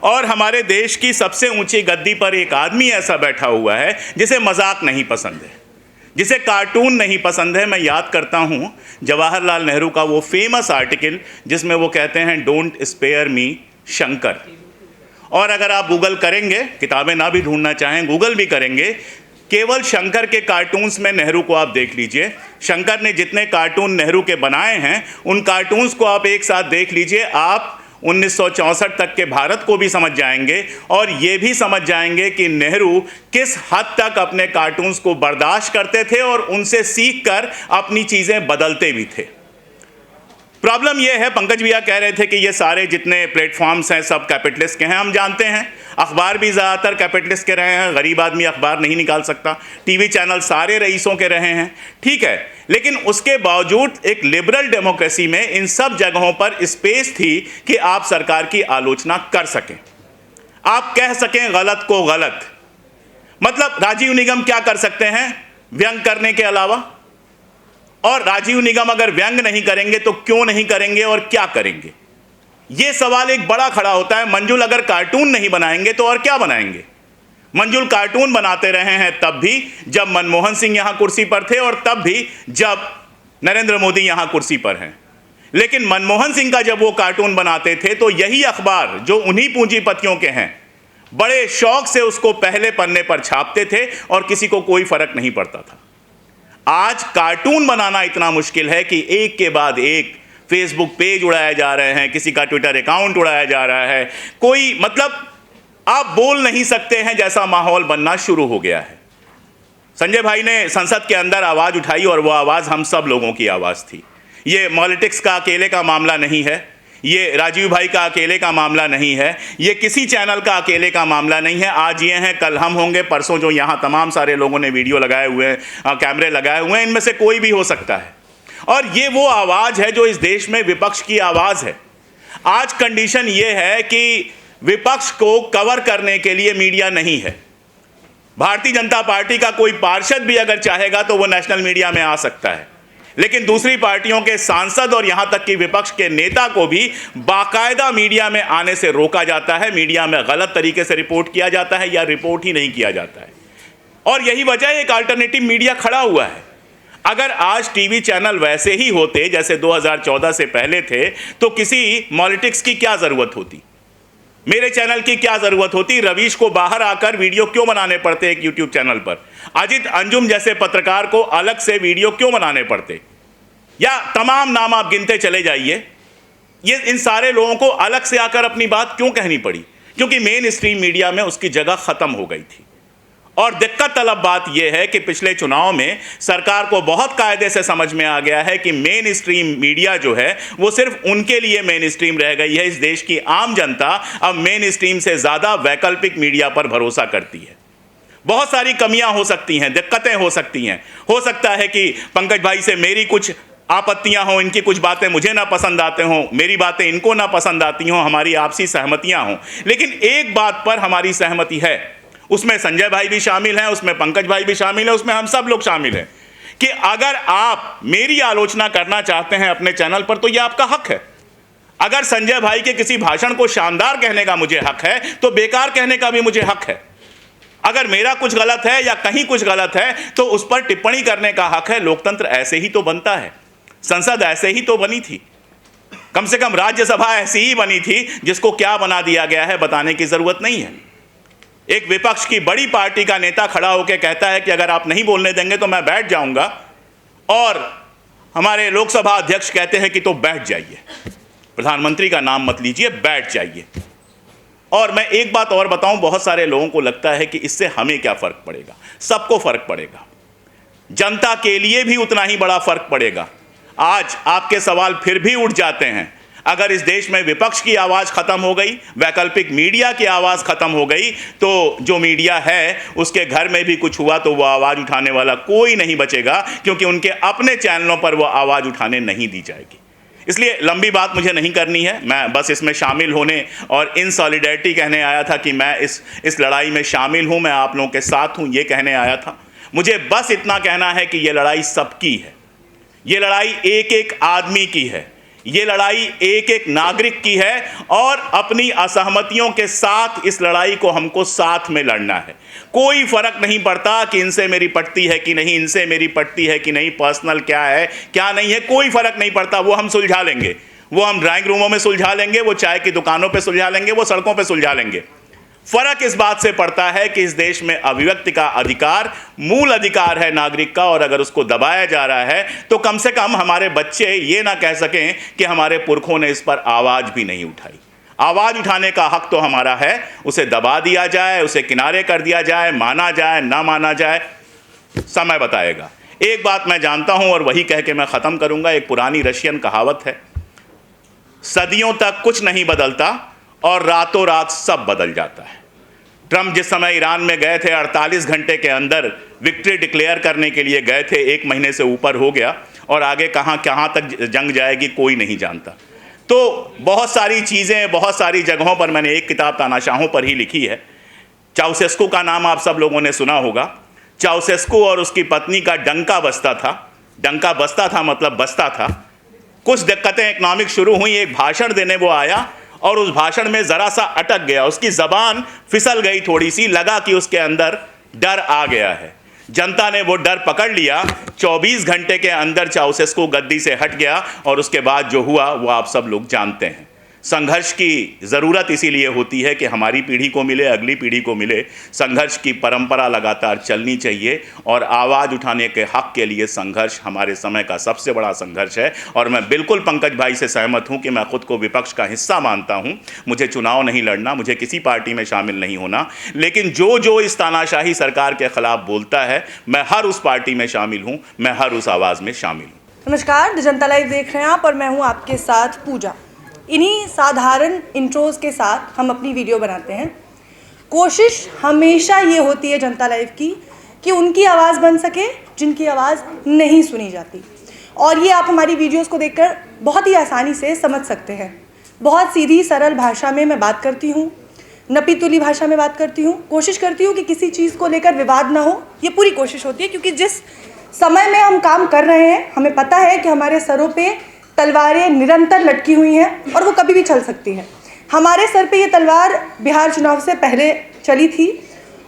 और हमारे देश की सबसे ऊंची गद्दी पर एक आदमी ऐसा बैठा हुआ है जिसे मजाक नहीं पसंद है, जिसे कार्टून नहीं पसंद है। मैं याद करता हूँ जवाहरलाल नेहरू का वो फेमस आर्टिकल जिसमें वो कहते हैं डोंट स्पेयर मी शंकर। और अगर आप गूगल करेंगे, किताबें ना भी ढूंढना चाहें गूगल भी करेंगे, केवल शंकर के कार्टून्स में नेहरू को आप देख लीजिए। शंकर ने जितने कार्टून नेहरू के बनाए हैं उन कार्टून्स को आप एक साथ देख लीजिए, आप 1964 तक के भारत को भी समझ जाएंगे और ये भी समझ जाएंगे कि नेहरू किस हद तक अपने कार्टून्स को बर्दाश्त करते थे और उनसे सीखकर अपनी चीज़ें बदलते भी थे। प्रॉब्लम यह है, पंकज भैया कह रहे थे कि ये सारे जितने प्लेटफॉर्म्स हैं सब कैपिटलिस्ट के हैं। हम जानते हैं अखबार भी ज़्यादातर कैपिटलिस्ट के रहे हैं, गरीब आदमी अखबार नहीं निकाल सकता। टीवी चैनल सारे रईसों के रहे हैं, ठीक है, लेकिन उसके बावजूद एक लिबरल डेमोक्रेसी में इन सब जगहों पर स्पेस थी कि आप सरकार की आलोचना कर सकें, आप कह सकें गलत को गलत। मतलब राजीव निगम क्या कर सकते हैं व्यंग करने के अलावा? और राजीव निगम अगर व्यंग नहीं करेंगे तो क्यों नहीं करेंगे और क्या करेंगे? यह सवाल एक बड़ा खड़ा होता है। मंजुल अगर कार्टून नहीं बनाएंगे तो और क्या बनाएंगे? मंजुल कार्टून बनाते रहे हैं तब भी जब मनमोहन सिंह यहां कुर्सी पर थे और तब भी जब नरेंद्र मोदी यहां कुर्सी पर हैं। लेकिन मनमोहन सिंह का जब वो कार्टून बनाते थे तो यही अखबार जो उन्हीं पूंजीपतियों के हैं बड़े शौक से उसको पहले पन्ने पर छापते थे और किसी को कोई फर्क नहीं पड़ता था। आज कार्टून बनाना इतना मुश्किल है कि एक के बाद एक फेसबुक पेज उड़ाए जा रहे हैं, किसी का ट्विटर अकाउंट उड़ाया जा रहा है, कोई मतलब आप बोल नहीं सकते हैं जैसा माहौल बनना शुरू हो गया है। संजय भाई ने संसद के अंदर आवाज़ उठाई और वो आवाज़ हम सब लोगों की आवाज़ थी। ये पॉलिटिक्स का अकेले का मामला नहीं है, ये राजीव भाई का अकेले का मामला नहीं है, ये किसी चैनल का अकेले का मामला नहीं है। आज ये हैं, कल हम होंगे, परसों जो यहाँ तमाम सारे लोगों ने वीडियो लगाए हुए हैं, कैमरे लगाए हुए हैं, इनमें से कोई भी हो सकता है। और ये वो आवाज़ है जो इस देश में विपक्ष की आवाज़ है। आज कंडीशन ये है कि विपक्ष को कवर करने के लिए मीडिया नहीं है। भारतीय जनता पार्टी का कोई पार्षद भी अगर चाहेगा तो वो नेशनल मीडिया में आ सकता है, लेकिन दूसरी पार्टियों के सांसद और यहां तक कि विपक्ष के नेता को भी बाकायदा मीडिया में आने से रोका जाता है। मीडिया में गलत तरीके से रिपोर्ट किया जाता है या रिपोर्ट ही नहीं किया जाता है। और यही वजह एक अल्टरनेटिव मीडिया खड़ा हुआ है। अगर आज टीवी चैनल वैसे ही होते जैसे 2014 से पहले थे तो किसी पॉलिटिक्स की क्या जरूरत होती, मेरे चैनल की क्या जरूरत होती? रवीश को बाहर आकर वीडियो क्यों बनाने पड़ते एक यूट्यूब चैनल पर? अजित अंजुम जैसे पत्रकार को अलग से वीडियो क्यों बनाने पड़ते? या तमाम नाम आप गिनते चले जाइए, ये इन सारे लोगों को अलग से आकर अपनी बात क्यों कहनी पड़ी? क्योंकि मेन स्ट्रीम मीडिया में उसकी जगह खत्म हो गई थी। और दिक्कत तलब बात यह है कि पिछले चुनाव में सरकार को बहुत कायदे से समझ में आ गया है कि मेन स्ट्रीम मीडिया जो है वो सिर्फ उनके लिए मेन स्ट्रीम रह गई है। इस देश की आम जनता अब मेन स्ट्रीम से ज़्यादा वैकल्पिक मीडिया पर भरोसा करती है। बहुत सारी कमियां हो सकती हैं, दिक्कतें हो सकती हैं। हो सकता है कि पंकज भाई से मेरी कुछ आपत्तियां हों, इनकी कुछ बातें मुझे ना पसंद आते हों, मेरी बातें इनको ना पसंद आती हों, हमारी आपसी सहमतियां हों। लेकिन एक बात पर हमारी सहमति है, उसमें संजय भाई भी शामिल हैं, उसमें पंकज भाई भी शामिल हैं, उसमें हम सब लोग शामिल हैं कि अगर आप मेरी आलोचना करना चाहते हैं अपने चैनल पर तो यह आपका हक है। अगर संजय भाई के किसी भाषण को शानदार कहने का मुझे हक है तो बेकार कहने का भी मुझे हक है। अगर मेरा कुछ गलत है या कहीं कुछ गलत है तो उस पर टिप्पणी करने का हक है। लोकतंत्र ऐसे ही तो बनता है, संसद ऐसे ही तो बनी थी, कम से कम राज्यसभा ऐसी ही बनी थी। जिसको क्या बना दिया गया है बताने की जरूरत नहीं है। एक विपक्ष की बड़ी पार्टी का नेता खड़ा होकर कहता है कि अगर आप नहीं बोलने देंगे तो मैं बैठ जाऊंगा, और हमारे लोकसभा अध्यक्ष कहते हैं कि तो बैठ जाइए, प्रधानमंत्री का नाम मत लीजिए, बैठ जाइए। और मैं एक बात और बताऊं, बहुत सारे लोगों को लगता है कि इससे हमें क्या फर्क पड़ेगा। सबको फर्क पड़ेगा, जनता के लिए भी उतना ही बड़ा फर्क पड़ेगा। आज आपके सवाल फिर भी उठ जाते हैं, अगर इस देश में विपक्ष की आवाज़ ख़त्म हो गई, वैकल्पिक मीडिया की आवाज़ ख़त्म हो गई, तो जो मीडिया है उसके घर में भी कुछ हुआ तो वो आवाज़ उठाने वाला कोई नहीं बचेगा, क्योंकि उनके अपने चैनलों पर वो आवाज़ उठाने नहीं दी जाएगी। इसलिए लंबी बात मुझे नहीं करनी है, मैं बस इसमें शामिल होने और इन सॉलिडेरिटी कहने आया था कि मैं इस लड़ाई में शामिल हूँ, मैं आप लोगों के साथ हूँ, ये कहने आया था। मुझे बस इतना कहना है कि ये लड़ाई सबकी है, ये लड़ाई एक एक आदमी की है, ये लड़ाई एक एक नागरिक की है और अपनी असहमतियों के साथ इस लड़ाई को हमको साथ में लड़ना है। कोई फर्क नहीं पड़ता कि इनसे मेरी पटती है कि नहीं, इनसे मेरी पटती है कि नहीं, पर्सनल क्या है क्या नहीं है, कोई फर्क नहीं पड़ता। वो हम सुलझा लेंगे, वो हम ड्राइंग रूमों में सुलझा लेंगे, वो चाय की दुकानों पे सुलझा लेंगे, वो सड़कों पे सुलझा लेंगे। फर्क इस बात से पड़ता है कि इस देश में अभिव्यक्ति का अधिकार मूल अधिकार है नागरिक का, और अगर उसको दबाया जा रहा है तो कम से कम हमारे बच्चे ये ना कह सकें कि हमारे पुरखों ने इस पर आवाज़ भी नहीं उठाई। आवाज़ उठाने का हक तो हमारा है, उसे दबा दिया जाए, उसे किनारे कर दिया जाए, माना जाए ना माना जाए, समय बताएगा। एक बात मैं जानता हूं और वही कह के मैं ख़त्म करूंगा। एक पुरानी रशियन कहावत है, सदियों तक कुछ नहीं बदलता और रातों रात सब बदल जाता है। ट्रंप जिस समय ईरान में गए थे, 48 घंटे के अंदर विक्ट्री डिक्लेयर करने के लिए गए थे, 1 महीने से ऊपर हो गया और आगे कहाँ तक जंग जाएगी कोई नहीं जानता। तो बहुत सारी चीज़ें बहुत सारी जगहों पर, मैंने एक किताब तानाशाहों पर ही लिखी है। चाउसेस्कू का नाम आप सब लोगों ने सुना होगा। चाउसेस्कू और उसकी पत्नी का डंका बसता था। डंका बसता था मतलब बसता था। कुछ दिक्कतें इकनॉमिक शुरू हुई, एक भाषण देने वो आया और उस भाषण में ज़रा सा अटक गया, उसकी ज़बान फिसल गई थोड़ी सी, लगा कि उसके अंदर डर आ गया है। जनता ने वो डर पकड़ लिया, 24 घंटे के अंदर चाउसेस्कू गद्दी से हट गया और उसके बाद जो हुआ वो आप सब लोग जानते हैं। संघर्ष की ज़रूरत इसीलिए होती है कि हमारी पीढ़ी को मिले, अगली पीढ़ी को मिले। संघर्ष की परंपरा लगातार चलनी चाहिए और आवाज़ उठाने के हक़ के लिए संघर्ष हमारे समय का सबसे बड़ा संघर्ष है। और मैं बिल्कुल पंकज भाई से सहमत हूं कि मैं खुद को विपक्ष का हिस्सा मानता हूं। मुझे चुनाव नहीं लड़ना, मुझे किसी पार्टी में शामिल नहीं होना, लेकिन जो इस तानाशाही सरकार के ख़िलाफ़ बोलता है, मैं हर उस पार्टी में शामिल हूँ, मैं हर उस आवाज़ में शामिल हूँ। नमस्कार, जनता लाइव देख रहे हैं आप और मैं हूँ आपके साथ पूजा। इन्हीं साधारण इंट्रोज के साथ हम अपनी वीडियो बनाते हैं। कोशिश हमेशा ये होती है जनता लाइव की कि उनकी आवाज़ बन सके जिनकी आवाज़ नहीं सुनी जाती। और ये आप हमारी वीडियोस को देखकर बहुत ही आसानी से समझ सकते हैं। बहुत सीधी सरल भाषा में मैं बात करती हूँ, नपी तुली भाषा में बात करती हूँ। कोशिश करती हूँ कि किसी चीज़ को लेकर विवाद ना हो, ये पूरी कोशिश होती है। क्योंकि जिस समय में हम काम कर रहे हैं, हमें पता है कि हमारे सरों पे तलवारें निरंतर लटकी हुई हैं और वो कभी भी चल सकती हैं। हमारे सर पे ये तलवार बिहार चुनाव से पहले चली थी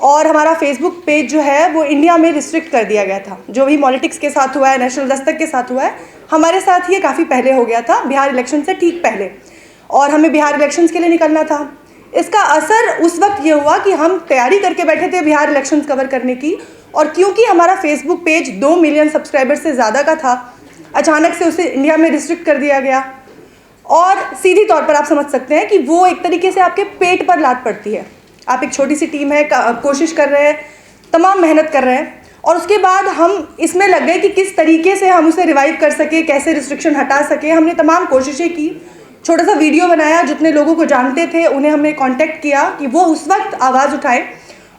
और हमारा फेसबुक पेज जो है वो इंडिया में रिस्ट्रिक्ट कर दिया गया था। जो भी पॉलिटिक्स के साथ हुआ है, नेशनल दस्तक के साथ हुआ है, हमारे साथ ये काफ़ी पहले हो गया था, बिहार इलेक्शन से ठीक पहले, और हमें बिहार इलेक्शंस के लिए निकलना था। इसका असर उस वक्त ये हुआ कि हम तैयारी करके बैठे थे बिहार इलेक्शंस कवर करने की, और क्योंकि हमारा फेसबुक पेज 2 मिलियन सब्सक्राइबर से ज़्यादा का था, अचानक से उसे इंडिया में रिस्ट्रिक्ट कर दिया गया। और सीधी तौर पर आप समझ सकते हैं कि वो एक तरीके से आपके पेट पर लात पड़ती है। आप एक छोटी सी टीम है, कोशिश कर रहे हैं, तमाम मेहनत कर रहे हैं, और उसके बाद हम इसमें लग गए कि किस तरीके से हम उसे रिवाइव कर सके, कैसे रिस्ट्रिक्शन हटा सके। हमने तमाम कोशिशें की, छोटा सा वीडियो बनाया, जितने लोगों को जानते थे उन्हें हमने कांटेक्ट किया कि वो उस वक्त आवाज़ उठाएं।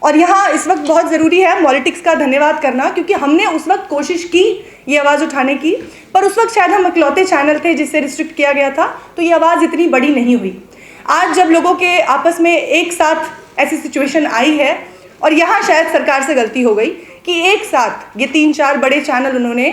और यहाँ इस वक्त बहुत ज़रूरी है पॉलिटिक्स का धन्यवाद करना, क्योंकि हमने उस वक्त कोशिश की ये आवाज़ उठाने की, पर उस वक्त शायद हम इकलौते चैनल थे जिससे रिस्ट्रिक्ट किया गया था, तो ये आवाज़ इतनी बड़ी नहीं हुई। आज जब लोगों के आपस में एक साथ ऐसी सिचुएशन आई है, और यहाँ शायद सरकार से गलती हो गई कि एक साथ ये 3-4 बड़े चैनल उन्होंने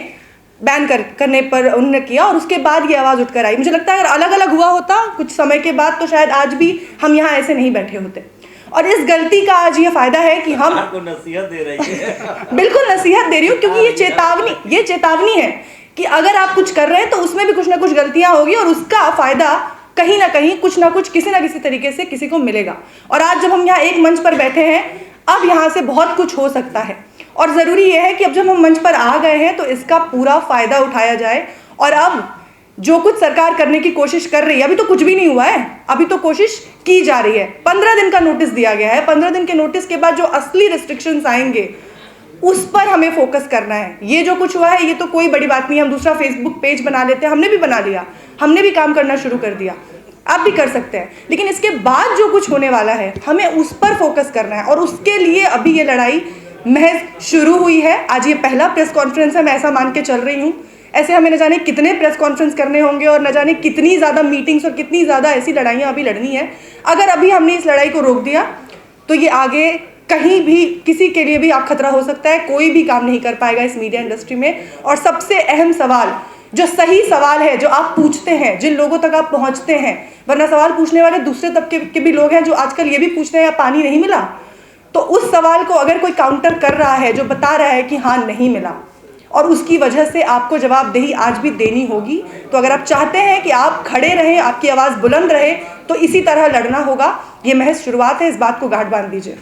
बैन करने पर उन्होंने किया, और उसके बाद ये आवाज़ उठकर आई। मुझे लगता है अगर अलग अलग हुआ होता कुछ समय के बाद तो शायद आज भी हम यहाँ ऐसे नहीं बैठे होते। और इस गलती का आज ये फायदा है कि हम को नसीहत दे रही है। बिल्कुल नसीहत दे रही हूँ, क्योंकि ये चेतावनी है कि अगर आप कुछ कर रहे हैं तो उसमें भी कुछ ना कुछ गलतियां होगी, और उसका फायदा कहीं ना कहीं कुछ ना कुछ किसी ना किसी तरीके से किसी को मिलेगा। और आज जब हम यहाँ एक मंच पर बैठे हैं, अब यहाँ से बहुत कुछ हो सकता है, और ज़रूरी यह है कि अब जब हम मंच पर आ गए हैं तो इसका पूरा फायदा उठाया जाए। और अब जो कुछ सरकार करने की कोशिश कर रही है, अभी तो कुछ भी नहीं हुआ है, अभी तो कोशिश की जा रही है। 15 दिन का नोटिस दिया गया है। 15 दिन के नोटिस के बाद जो असली रिस्ट्रिक्शंस आएंगे उस पर हमें फोकस करना है। ये जो कुछ हुआ है ये तो कोई बड़ी बात नहीं है, हम दूसरा फेसबुक पेज बना लेते हैं, हमने भी बना लिया, हमने भी काम करना शुरू कर दिया, आप भी कर सकते हैं। लेकिन इसके बाद जो कुछ होने वाला है हमें उस पर फोकस करना है, और उसके लिए अभी ये लड़ाई महज शुरू हुई है। आज ये पहला प्रेस कॉन्फ्रेंस है, मैं ऐसा मान के चल रही हूँ। ऐसे हमें न जाने कितने प्रेस कॉन्फ्रेंस करने होंगे और न जाने कितनी ज़्यादा मीटिंग्स और कितनी ज़्यादा ऐसी लड़ाइयाँ अभी लड़नी है। अगर अभी हमने इस लड़ाई को रोक दिया तो ये आगे कहीं भी किसी के लिए भी आप खतरा हो सकता है, कोई भी काम नहीं कर पाएगा इस मीडिया इंडस्ट्री में। और सबसे अहम सवाल जो सही सवाल है, जो आप पूछते हैं, जिन लोगों तक आप पहुंचते हैं, वरना सवाल पूछने वाले दूसरे तबके के भी लोग हैं जो आजकल ये भी पूछते हैं पानी नहीं मिला, तो उस सवाल को अगर कोई काउंटर कर रहा है, जो बता रहा है कि हाँ नहीं मिला, और उसकी वजह से आपको जवाबदेही आज भी देनी होगी, तो अगर आप चाहते हैं कि आप खड़े रहें, आपकी आवाज़ बुलंद रहे, तो इसी तरह लड़ना होगा। ये महज शुरुआत है, इस बात को गांठ बांध दीजिए।